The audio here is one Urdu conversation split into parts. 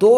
2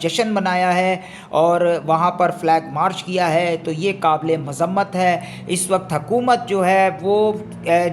جشن منایا ہے اور وہاں پر فلیگ مارچ کیا ہے، تو یہ قابل مذمت ہے۔ اس وقت حکومت جو ہے وہ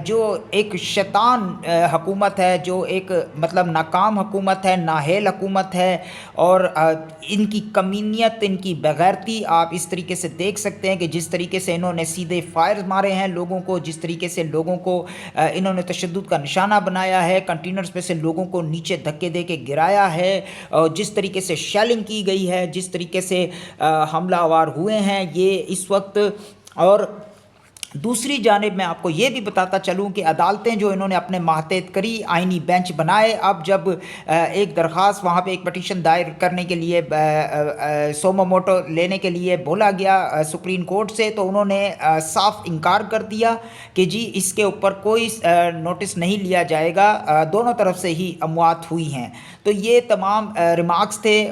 جو ایک شیطان حکومت ہے، جو ایک مطلب ناکام حکومت ہے، نااہل حکومت ہے، اور ان کی کمینیت، ان کی بغیرتی آپ اس طریقے سے دیکھ سکتے ہیں کہ جس طریقے سے انہوں نے سیدھے فائر مارے ہیں لوگوں کو، جس طریقے سے لوگوں کو انہوں نے تشدد کا نشانہ بنایا ہے، کنٹینرز پہ سے لوگوں کو نیچے دھکے دے کے گرایا ہے، اور جس طریقے سے شیلنگ کی گئی ہے، جس طریقے سے حملہ آور ہوئے ہیں یہ اس وقت۔ اور دوسری جانب میں آپ کو یہ بھی بتاتا چلوں کہ عدالتیں جو انہوں نے اپنے ماتحت کری، آئینی بینچ بنائے، اب جب ایک درخواست وہاں پہ ایک پٹیشن دائر کرنے کے لیے سوموموٹو لینے کے لیے بولا گیا سپریم کورٹ سے، تو انہوں نے صاف انکار کر دیا کہ جی اس کے اوپر کوئی نوٹس نہیں لیا جائے گا، دونوں طرف سے ہی اموات ہوئی ہیں۔ تو یہ تمام ریمارکس تھے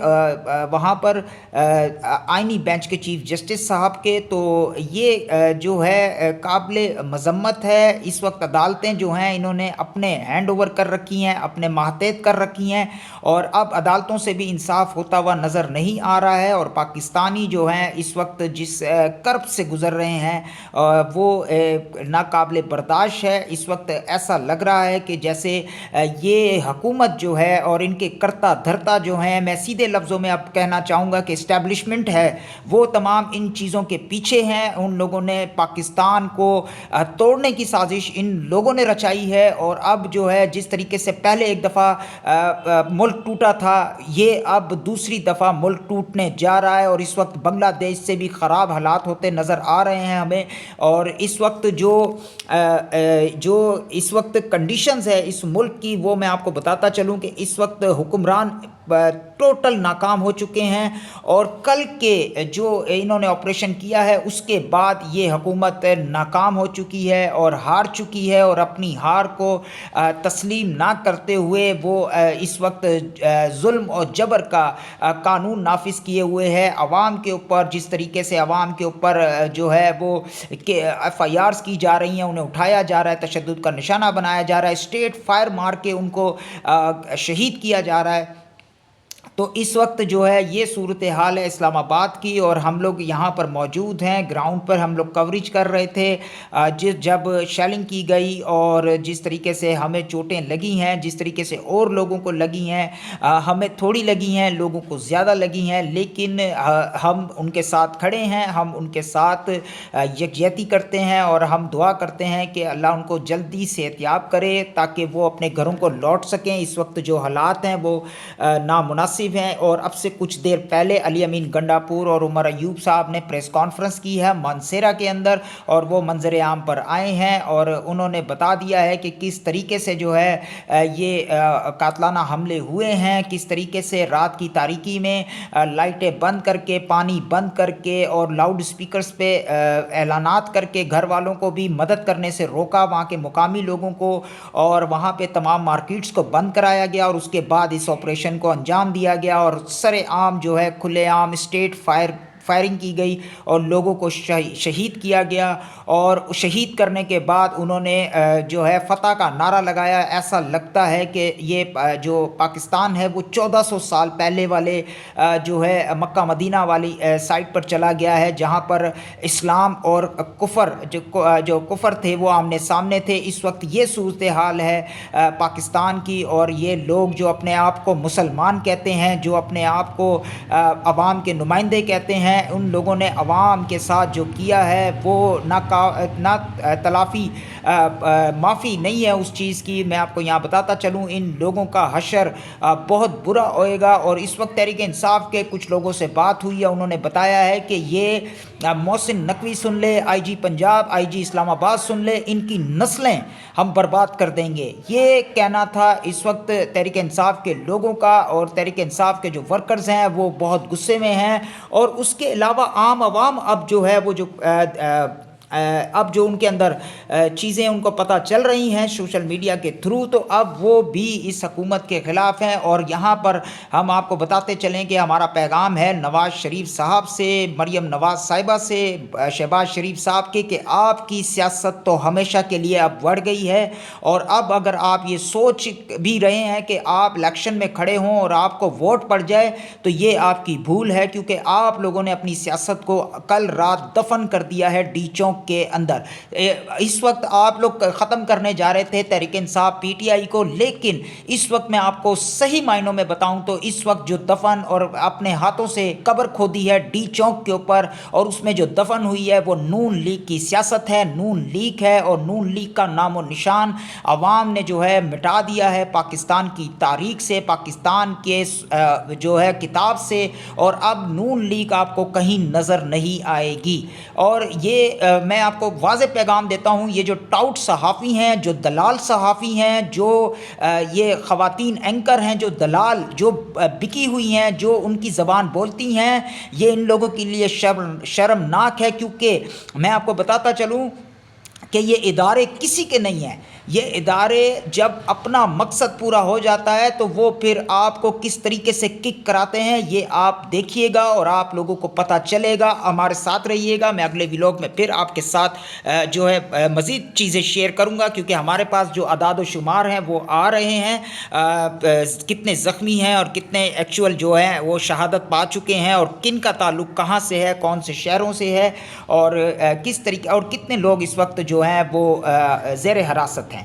وہاں پر آئینی بینچ کے چیف جسٹس صاحب کے۔ تو یہ جو ہے قابل مذمت ہے۔ اس وقت عدالتیں جو ہیں انہوں نے اپنے ہینڈ اوور کر رکھی ہیں، اپنے ماتحت کر رکھی ہیں، اور اب عدالتوں سے بھی انصاف ہوتا ہوا نظر نہیں آ رہا ہے، اور پاکستانی جو ہیں اس وقت جس کرب سے گزر رہے ہیں وہ ناقابل برداشت ہے۔ اس وقت ایسا لگ رہا ہے کہ جیسے یہ حکومت جو ہے اور ان کے کرتا دھرتا جو ہیں، میں سیدھے لفظوں میں اب کہنا چاہوں گا کہ اسٹیبلشمنٹ ہے، وہ تمام ان چیزوں کے پیچھے ہیں۔ ان لوگوں نے پاکستان کو توڑنے کی سازش ان لوگوں نے رچائی ہے، اور اب جو ہے جس طریقے سے پہلے ایک دفعہ ملک ٹوٹا تھا، یہ اب دوسری دفعہ ملک ٹوٹنے جا رہا ہے، اور اس وقت بنگلہ دیش سے بھی خراب حالات ہوتے نظر آ رہے ہیں ہمیں۔ اور اس وقت جو اس وقت کنڈیشنز ہے اس ملک کی، وہ میں آپ کو بتاتا چلوں کہ اس وقت حکمران ٹوٹل ناکام ہو چکے ہیں، اور کل کے جو انہوں نے آپریشن کیا ہے اس کے بعد یہ حکومت ناکام ہو چکی ہے اور ہار چکی ہے، اور اپنی ہار کو تسلیم نہ کرتے ہوئے وہ اس وقت ظلم اور جبر کا قانون نافذ کیے ہوئے ہے عوام کے اوپر۔ جس طریقے سے عوام کے اوپر جو ہے وہ ایف آئی آرز کی جا رہی ہیں، انہیں اٹھایا جا رہا ہے، تشدد کا نشانہ بنایا جا رہا ہے، اسٹیٹ فائر مار کے ان کو شہید کیا جا رہا ہے۔ تو اس وقت جو ہے یہ صورتحال ہے اسلام آباد کی، اور ہم لوگ یہاں پر موجود ہیں، گراؤنڈ پر ہم لوگ کوریج کر رہے تھے جب شیلنگ کی گئی، اور جس طریقے سے ہمیں چوٹیں لگی ہیں، جس طریقے سے اور لوگوں کو لگی ہیں، ہمیں تھوڑی لگی ہیں، لوگوں کو زیادہ لگی ہیں، لیکن ہم ان کے ساتھ کھڑے ہیں، ہم ان کے ساتھ یکجہتی کرتے ہیں، اور ہم دعا کرتے ہیں کہ اللہ ان کو جلدی صحتیاب کرے تاکہ وہ اپنے گھروں کو لوٹ سکیں۔ اس وقت جو حالات ہیں وہ نامناسب ہیں، اور اب سے کچھ دیر پہلے علی امین گنڈاپور اور عمر ایوب صاحب نے پریس کانفرنس کی ہے مانسیرا کے اندر، اور وہ منظر عام پر آئے ہیں، اور انہوں نے بتا دیا ہے کہ کس طریقے سے جو ہے یہ قاتلانہ حملے ہوئے ہیں، کس طریقے سے رات کی تاریکی میں لائٹیں بند کر کے، پانی بند کر کے، اور لاؤڈ سپیکرز پہ اعلانات کر کے گھر والوں کو بھی مدد کرنے سے روکا، وہاں کے مقامی لوگوں کو، اور وہاں پہ تمام مارکیٹس کو بند کرایا گیا، اور اس کے بعد اس آپریشن کو انجام دیا گیا، اور سر عام جو ہے کھلے عام اسٹیٹ فائرنگ کی گئی، اور لوگوں کو شہید کیا گیا، اور شہید کرنے کے بعد انہوں نے جو ہے فتح کا نعرہ لگایا۔ ایسا لگتا ہے کہ یہ جو پاکستان ہے وہ 1400 سال پہلے والے جو ہے مکہ مدینہ والی سائٹ پر چلا گیا ہے، جہاں پر اسلام اور کفر جو کفر تھے وہ آمنے سامنے تھے۔ اس وقت یہ صورتحال ہے پاکستان کی، اور یہ لوگ جو اپنے آپ کو مسلمان کہتے ہیں، جو اپنے آپ کو عوام کے نمائندے کہتے ہیں، ان لوگوں نے عوام کے ساتھ جو کیا ہے وہ نہ تلافی معافی نہیں ہے اس چیز کی۔ میں آپ کو یہاں بتاتا چلوں ان لوگوں کا حشر بہت برا ہوئے گا، اور اس وقت تحریک انصاف کے کچھ لوگوں سے بات ہوئی ہے، انہوں نے بتایا ہے کہ یہ محسن نقوی سن لے، آئی جی پنجاب، آئی جی اسلام آباد سن لے، ان کی نسلیں ہم برباد کر دیں گے، یہ کہنا تھا اس وقت تحریک انصاف کے لوگوں کا، اور تحریک انصاف کے جو ورکرز ہیں وہ بہت غصے میں ہیں، اور اس کے علاوہ عام عوام اب جو ہے وہ جو اب جو ان کے اندر چیزیں ان کو پتہ چل رہی ہیں سوشل میڈیا کے تھرو، تو اب وہ بھی اس حکومت کے خلاف ہیں۔ اور یہاں پر ہم آپ کو بتاتے چلیں کہ ہمارا پیغام ہے نواز شریف صاحب سے، مریم نواز صاحبہ سے، شہباز شریف صاحب کے، کہ آپ کی سیاست تو ہمیشہ کے لیے اب بڑھ گئی ہے، اور اب اگر آپ یہ سوچ بھی رہے ہیں کہ آپ الیکشن میں کھڑے ہوں اور آپ کو ووٹ پڑ جائے، تو یہ آپ کی بھول ہے، کیونکہ آپ لوگوں نے اپنی سیاست کو کل رات دفن کر دیا ہے ڈی چونک کے اندر۔ اس وقت آپ لوگ ختم کرنے جا رہے تھے Tehreek Insaf P T I کو، لیکن اس وقت میں آپ کو صحیح معنوں میں بتاؤں تو اس وقت جو دفن اور اپنے ہاتھوں سے قبر کھودی ہے ڈی چونک کے اوپر، اور اس میں جو دفن ہوئی ہے وہ نون لیگ کی سیاست ہے، نون لیگ ہے، اور نون لیگ کا نام و نشان عوام نے جو ہے مٹا دیا ہے پاکستان کی تاریخ سے، پاکستان کے جو ہے کتاب سے، اور اب نون لیگ آپ کو کہیں نظر نہیں آئے گی۔ اور یہ میں آپ کو واضح پیغام دیتا ہوں، یہ جو ٹاؤٹ صحافی ہیں، جو دلال صحافی ہیں، جو یہ خواتین اینکر ہیں، جو دلال، جو بکی ہوئی ہیں، جو ان کی زبان بولتی ہیں، یہ ان لوگوں کے لیے شرمناک ہے، کیونکہ میں آپ کو بتاتا چلوں کہ یہ ادارے کسی کے نہیں ہیں۔ یہ ادارے جب اپنا مقصد پورا ہو جاتا ہے تو وہ پھر آپ کو کس طریقے سے کک کراتے ہیں یہ آپ دیکھیے گا، اور آپ لوگوں کو پتہ چلے گا۔ ہمارے ساتھ رہیے گا، میں اگلے ولاگ میں پھر آپ کے ساتھ جو ہے مزید چیزیں شیئر کروں گا، کیونکہ ہمارے پاس جو اعداد و شمار ہیں وہ آ رہے ہیں، کتنے زخمی ہیں اور کتنے ایکچول جو ہیں وہ شہادت پا چکے ہیں، اور کن کا تعلق کہاں سے ہے، کون سے شہروں سے ہے، اور کس طریقے، اور کتنے لوگ اس وقت جو ہیں وہ زیر حراست ہیں۔